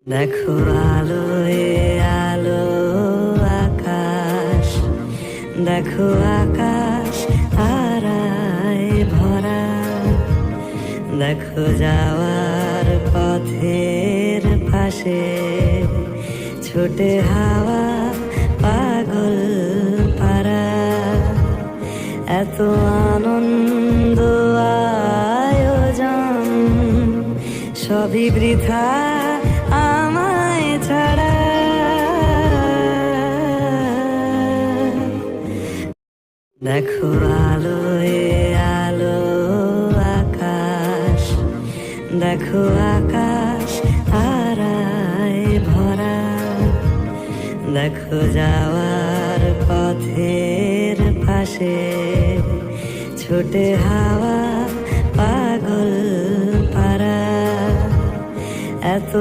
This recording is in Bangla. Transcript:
দেখো আলোয় আলো আকাশ, দেখো আকাশ তারায় ভরা, দেখো যাওয়ার পথের পাশে ছোটে হাওয়া পাগল পারা। এত আনন্দ আয়োজন সবই বৃথা আমায় ছাড়া। দেখো আলোয় আলো আকাশ, দেখো আকাশ তারায় ভরা, দেখো যাওয়ার পথের পাশে ছোটে হাওয়া পাগল পারা। এত